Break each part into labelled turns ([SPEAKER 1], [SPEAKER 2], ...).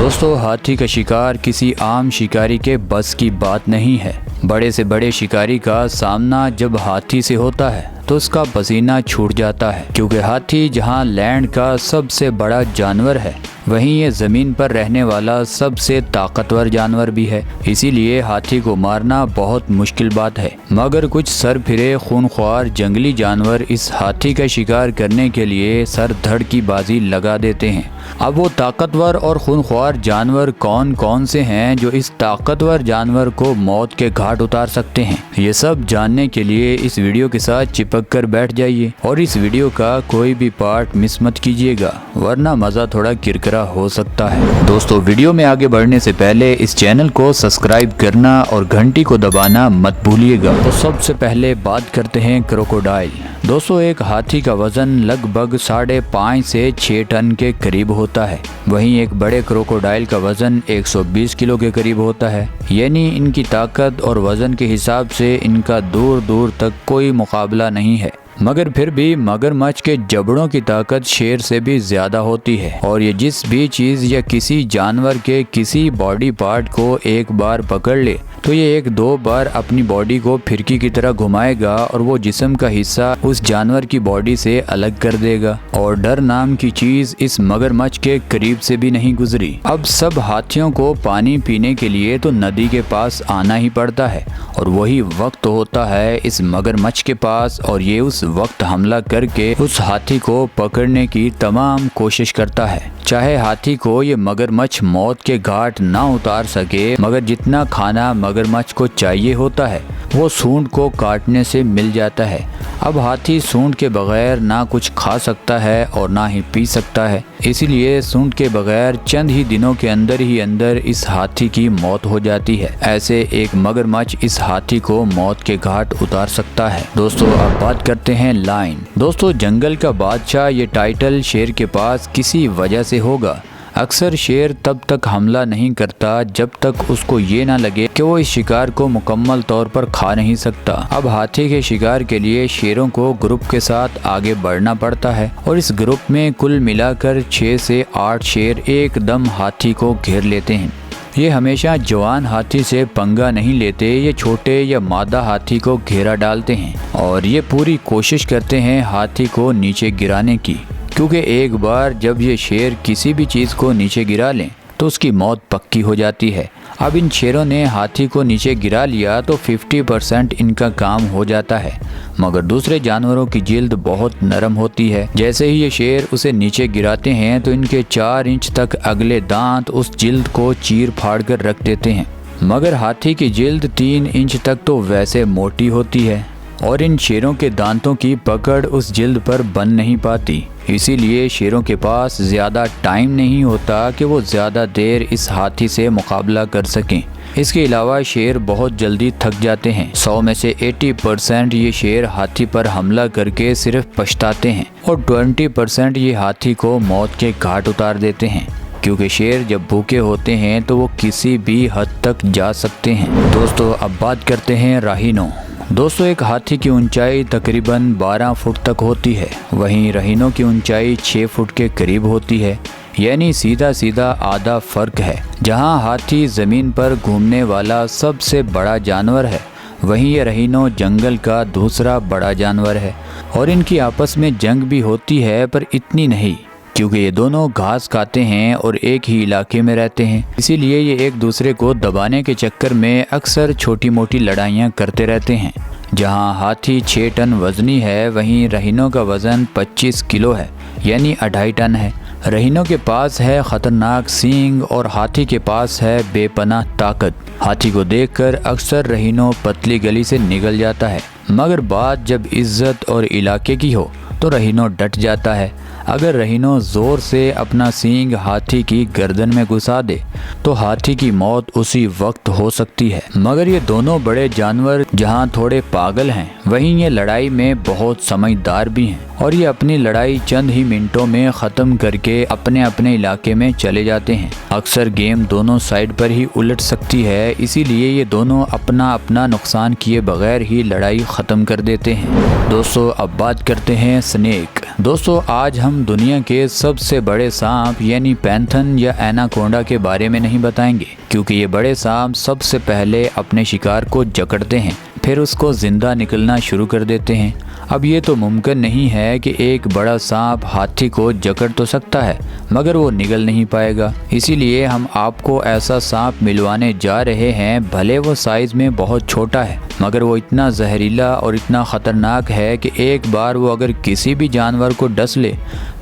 [SPEAKER 1] दोस्तों, हाथी का शिकार किसी आम शिकारी के बस की बात नहीं है। बड़े से बड़े शिकारी का सामना जब हाथी से होता है तो उसका पसीना छूट जाता है, क्योंकि हाथी जहां लैंड का सबसे बड़ा जानवर है, वहीं ये ज़मीन पर रहने वाला सबसे ताकतवर जानवर भी है। इसीलिए हाथी को मारना बहुत मुश्किल बात है। मगर कुछ सरफिरे खूनख्वार जंगली जानवर इस हाथी का शिकार करने के लिए सर धड़ की बाजी लगा देते हैं। अब वो ताकतवर और खूनख्वार जानवर कौन कौन से हैं जो इस ताकतवर जानवर को मौत के घाट उतार सकते हैं, ये सब जानने के लिए इस वीडियो के साथ चिपक कर बैठ जाइए और इस वीडियो का कोई भी पार्ट मिस मत कीजिएगा, वरना मज़ा थोड़ा किरकिरा हो सकता है। दोस्तों, वीडियो में आगे बढ़ने से पहले इस चैनल को सब्सक्राइब करना और घंटी को दबाना मत भूलिएगा। तो सबसे पहले बात करते हैं क्रोकोडाइल। दोस्तों, एक हाथी का वजन लगभग 5.5 से 6 टन के करीब होता है। वहीं एक बड़े क्रोकोडाइल का वजन 120 किलो के करीब होता है। यानी इनकी ताकत और वजन के हिसाब से इनका दूर दूर तक कोई मुकाबला नहीं है। मगर फिर भी मगरमच्छ के जबड़ों की ताकत शेर से भी ज्यादा होती है और ये जिस भी चीज या किसी जानवर के किसी बॉडी पार्ट को एक बार पकड़ ले तो ये 1-2 बार अपनी बॉडी को फिरकी की तरह घुमाएगा और वो जिस्म का हिस्सा उस जानवर की बॉडी से अलग कर देगा। और डर नाम की चीज इस मगरमच्छ के करीब से भी नहीं गुजरी। अब सब हाथियों को पानी पीने के लिए तो नदी के पास आना ही पड़ता है और वही वक्त होता है इस मगरमच्छ के पास, और ये उस वक्त हमला करके उस हाथी को पकड़ने की तमाम कोशिश करता है। चाहे हाथी को ये मगरमच्छ मौत के घाट ना उतार सके, मगर जितना खाना मगरमच्छ को चाहिए होता है वो सूंड को काटने से मिल जाता है। अब हाथी सूंड के बगैर ना कुछ खा सकता है और ना ही पी सकता है, इसीलिए सूंड के बगैर चंद ही दिनों के अंदर ही अंदर इस हाथी की मौत हो जाती है। ऐसे एक मगरमच्छ इस हाथी को मौत के घाट उतार सकता है। दोस्तों, अब बात करते हैं लायन। दोस्तों, जंगल का बादशाह ये टाइटल शेर के पास किसी वजह से होगा। अक्सर शेर तब तक हमला नहीं करता जब तक उसको ये ना लगे कि वो इस शिकार को मुकम्मल तौर पर खा नहीं सकता। अब हाथी के शिकार के लिए शेरों को ग्रुप के साथ आगे बढ़ना पड़ता है और इस ग्रुप में कुल मिलाकर 6 से 8 शेर एकदम हाथी को घेर लेते हैं। ये हमेशा जवान हाथी से पंगा नहीं लेते, ये छोटे या मादा हाथी को घेरा डालते हैं और ये पूरी कोशिश करते हैं हाथी को नीचे गिराने की, क्योंकि एक बार जब ये शेर किसी भी चीज़ को नीचे गिरा लें तो उसकी मौत पक्की हो जाती है। अब इन शेरों ने हाथी को नीचे गिरा लिया तो 50% इनका काम हो जाता है। मगर दूसरे जानवरों की जिल्द बहुत नरम होती है। जैसे ही ये शेर उसे नीचे गिराते हैं तो इनके 4 इंच तक अगले दांत उस जिल्द को चीर फाड़ कर रख देते हैं। मगर हाथी की जिल्द 3 इंच तक तो वैसे मोटी होती है और इन शेरों के दांतों की पकड़ उस जिल्द पर बन नहीं पाती। इसीलिए शेरों के पास ज़्यादा टाइम नहीं होता कि वो ज़्यादा देर इस हाथी से मुकाबला कर सकें। इसके अलावा शेर बहुत जल्दी थक जाते हैं। 100 में से 80% ये शेर हाथी पर हमला करके सिर्फ पछताते हैं और 20% ये हाथी को मौत के घाट उतार देते हैं, क्योंकि शेर जब भूखे होते हैं तो वो किसी भी हद तक जा सकते हैं। दोस्तों, अब बात करते हैं राहिनो। दोस्तों, एक हाथी की ऊंचाई तकरीबन 12 फुट तक होती है, वहीं रहीनों की ऊंचाई 6 फुट के करीब होती है। यानी सीधा सीधा आधा फर्क है। जहां हाथी ज़मीन पर घूमने वाला सबसे बड़ा जानवर है, वहीं ये रहीनों जंगल का दूसरा बड़ा जानवर है और इनकी आपस में जंग भी होती है, पर इतनी नहीं, क्योंकि ये दोनों घास खाते हैं और एक ही इलाके में रहते हैं। इसीलिए ये एक दूसरे को दबाने के चक्कर में अक्सर छोटी मोटी लड़ाइयाँ करते रहते हैं। जहाँ हाथी 6 टन वजनी है, वहीं रहीनों का वज़न 25 किलो है, यानी 2.5 टन है। रहीनों के पास है ख़तरनाक सींग और हाथी के पास है बेपनाह ताकत। हाथी को देखकर अक्सर रहीनों पतली गली से निकल जाता है, मगर बात जब इज्जत और इलाके की हो तो रहीनों डट जाता है। अगर रहीनों ज़ोर से अपना सींग हाथी की गर्दन में घुसा दे तो हाथी की मौत उसी वक्त हो सकती है। मगर ये दोनों बड़े जानवर जहाँ थोड़े पागल हैं, वहीं ये लड़ाई में बहुत समझदार भी हैं और ये अपनी लड़ाई चंद ही मिनटों में ख़त्म करके अपने अपने इलाके में चले जाते हैं। अक्सर गेम दोनों साइड पर ही उलट सकती है, इसीलिए ये दोनों अपना अपना नुकसान किए बगैर ही लड़ाई ख़त्म कर देते हैं। दोस्तों, अब बात करते हैं स्नेक। दोस्तों आज हम दुनिया के सबसे बड़े सांप यानी पैंथन या एनाकोंडा के बारे में नहीं बताएंगे, क्योंकि ये बड़े सांप सबसे पहले अपने शिकार को जकड़ते हैं, फिर उसको जिंदा निकलना शुरू कर देते हैं। अब ये तो मुमकिन नहीं है कि एक बड़ा सांप हाथी को जकड़ तो सकता है मगर वो निगल नहीं पाएगा। इसीलिए हम आपको ऐसा सांप मिलवाने जा रहे हैं, भले वो साइज में बहुत छोटा है मगर वो इतना जहरीला और इतना ख़तरनाक है कि एक बार वो अगर किसी भी जानवर को डस ले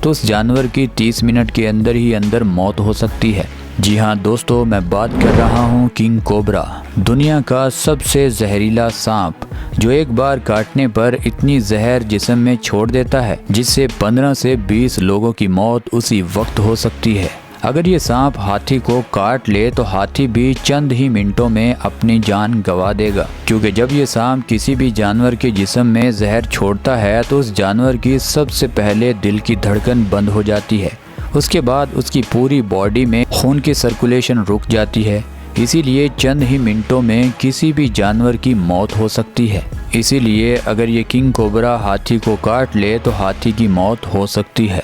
[SPEAKER 1] तो उस जानवर की 30 मिनट के अंदर ही अंदर मौत हो सकती है। जी हाँ दोस्तों, मैं बात कर रहा हूँ किंग कोबरा, दुनिया का सबसे जहरीला सांप, जो एक बार काटने पर इतनी जहर जिस्म में छोड़ देता है जिससे 15 से 20 लोगों की मौत उसी वक्त हो सकती है। अगर ये सांप हाथी को काट ले तो हाथी भी चंद ही मिनटों में अपनी जान गंवा देगा, क्योंकि जब ये सांप किसी भी जानवर के जिस्म में जहर छोड़ता है तो उस जानवर की सबसे पहले दिल की धड़कन बंद हो जाती है, उसके बाद उसकी पूरी बॉडी में खून की सर्कुलेशन रुक जाती है। इसीलिए चंद ही मिनटों में किसी भी जानवर की मौत हो सकती है। इसीलिए अगर ये किंग कोबरा हाथी को काट ले तो हाथी की मौत हो सकती है।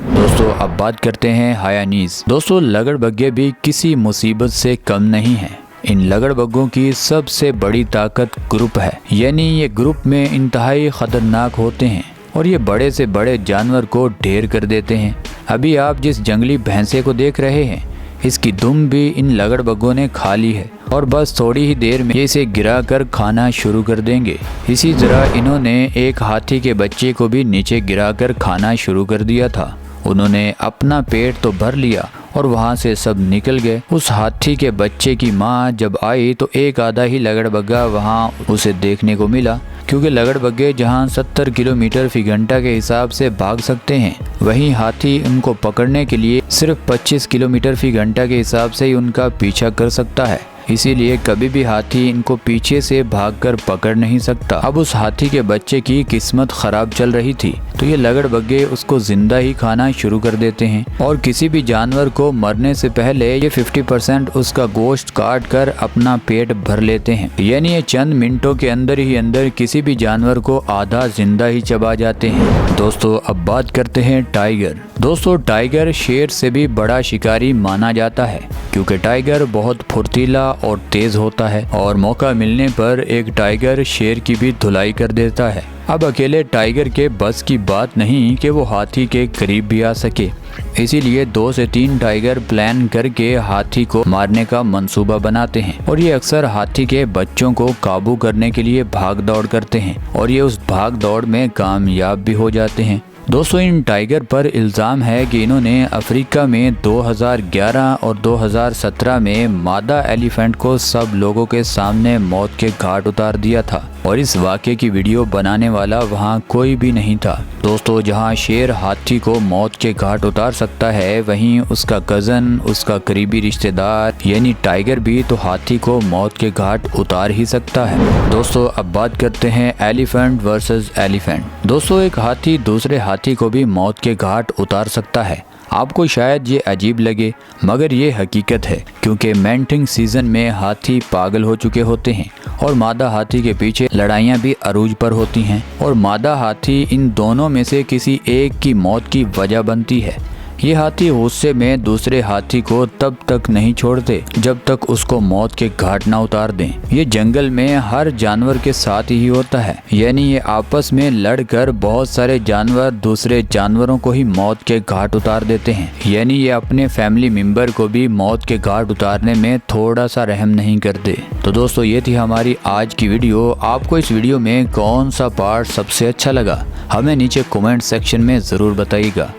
[SPEAKER 1] दोस्तों अब बात करते हैं हायानीज। दोस्तों लगड़बग्गे भी किसी मुसीबत से कम नहीं है। इन लगड़बग्गों की सबसे बड़ी ताकत ग्रुप है, यानी ये ग्रुप में इंतहाई खतरनाक होते हैं और ये बड़े से बड़े जानवर को ढेर कर देते हैं। अभी आप जिस जंगली भैंसे को देख रहे हैं, इसकी दुम भी इन लगड़बग्गों ने खा ली है और बस थोड़ी ही देर में इसे गिरा कर खाना शुरू कर देंगे। इसी तरह इन्होंने एक हाथी के बच्चे को भी नीचे गिरा कर खाना शुरू कर दिया था। उन्होंने अपना पेट तो भर लिया और वहाँ से सब निकल गए। उस हाथी के बच्चे की माँ जब आई तो एक आधा ही लगड़बग्गा वहाँ उसे देखने को मिला, क्योंकि लगड़बग्गे जहाँ 70 किलोमीटर फी घंटा के हिसाब से भाग सकते हैं, वहीं हाथी उनको पकड़ने के लिए सिर्फ 25 किलोमीटर फी घंटा के हिसाब से ही उनका पीछा कर सकता है। इसीलिए कभी भी हाथी इनको पीछे से भागकर पकड़ नहीं सकता। अब उस हाथी के बच्चे की किस्मत खराब चल रही थी तो ये लगड़बग्गे उसको जिंदा ही खाना शुरू कर देते हैं और किसी भी जानवर को मरने से पहले ये 50% उसका गोश्त काट कर अपना पेट भर लेते हैं, यानी ये चंद मिनटों के अंदर ही अंदर किसी भी जानवर को आधा जिंदा ही चबा जाते हैं। दोस्तों अब बात करते हैं टाइगर। दोस्तों टाइगर शेर से भी बड़ा शिकारी माना जाता है, क्योंकि टाइगर बहुत फुर्तीला और तेज होता है और मौका मिलने पर एक टाइगर शेर की भी धुलाई कर देता है। अब अकेले टाइगर के बस की बात नहीं कि वो हाथी के करीब भी आ सके, इसीलिए 2 से 3 टाइगर प्लान करके हाथी को मारने का मंसूबा बनाते हैं और ये अक्सर हाथी के बच्चों को काबू करने के लिए भाग दौड़ करते हैं और ये उस भाग दौड़ में कामयाब भी हो जाते हैं। दोस्तों इन टाइगर पर इल्ज़ाम है कि इन्होंने अफ्रीका में 2011 और 2017 में मादा एलिफेंट को सब लोगों के सामने मौत के घाट उतार दिया था और इस वाक़े की वीडियो बनाने वाला वहां कोई भी नहीं था। दोस्तों जहां शेर हाथी को मौत के घाट उतार सकता है, वहीं उसका कज़न, उसका करीबी रिश्तेदार यानी टाइगर भी तो हाथी को मौत के घाट उतार ही सकता है। दोस्तों अब बात करते हैं एलिफेंट वर्सेस एलिफेंट। दोस्तों एक हाथी दूसरे हाथी को भी मौत के घाट उतार सकता है। आपको शायद ये अजीब लगे मगर ये हकीकत है, क्योंकि मैंटिंग सीजन में हाथी पागल हो चुके होते हैं और मादा हाथी के पीछे लड़ाइयाँ भी अरूज पर होती हैं और मादा हाथी इन दोनों में से किसी एक की मौत की वजह बनती है। ये हाथी गुस्से में दूसरे हाथी को तब तक नहीं छोड़ते जब तक उसको मौत के घाट ना उतार दें। ये जंगल में हर जानवर के साथ ही होता है, यानी ये आपस में लड़कर बहुत सारे जानवर दूसरे जानवरों को ही मौत के घाट उतार देते हैं, यानी ये अपने फैमिली मेंबर को भी मौत के घाट उतारने में थोड़ा सा रहम नहीं करते। तो दोस्तों ये थी हमारी आज की वीडियो। आपको इस वीडियो में कौन सा पार्ट सबसे अच्छा लगा हमें नीचे कमेंट सेक्शन में ज़रूर बताइएगा।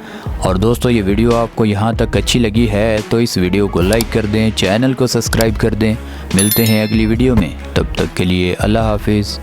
[SPEAKER 1] और दोस्तों ये वीडियो आपको यहाँ तक अच्छी लगी है तो इस वीडियो को लाइक कर दें, चैनल को सब्सक्राइब कर दें। मिलते हैं अगली वीडियो में, तब तक के लिए अल्लाह हाफिज़।